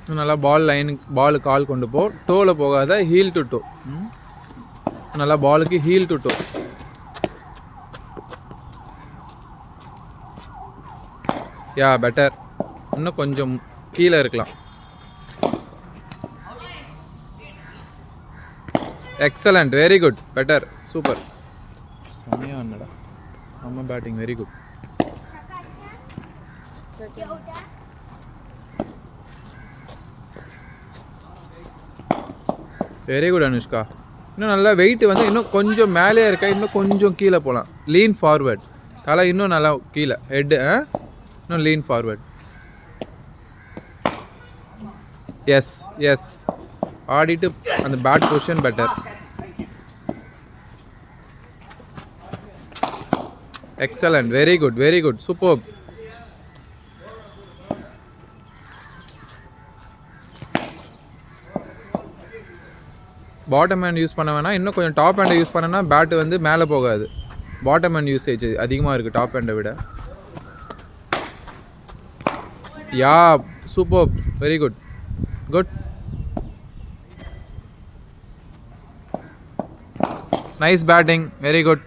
நல்லா பால் லைனுக்கு பால் கால் கொண்டு போ, டோவில் போகாத, ஹீல் டு டோ. நல்லா பாலுக்கு heel to toe. Yeah better, இன்னும் கொஞ்சம் கீழே இருக்கலாம். Excellent, very good, better, super. செம்மையாக என்னடா, செம்ம batting, very good. Very good Anushka. இன்னும் நல்லா வெயிட் வந்து இன்னும் கொஞ்சம் மேலே இருக்க, இன்னும் கொஞ்சம் கீழே போகலாம். லீன் ஃபார்வர்ட், தலை இன்னும் நல்லா கீழே, ஹெட்டு இன்னும் லீன் ஃபார்வர்ட். எஸ் எஸ், ஆடிட்டு அந்த bat position better. Excellent, very good, very good, super. Bottom hand use பண்ண வேணாம், இன்னும் கொஞ்சம் டாப் ஹேண்டை யூஸ் பண்ணனா பேட்டு வந்து மேலே போகாது. பாட்டம் ஹேண்ட் யூசேஜ் அதிகமாக இருக்குது டாப் ஹேண்டை விட. Yeah super, very good, good, nice batting, very good.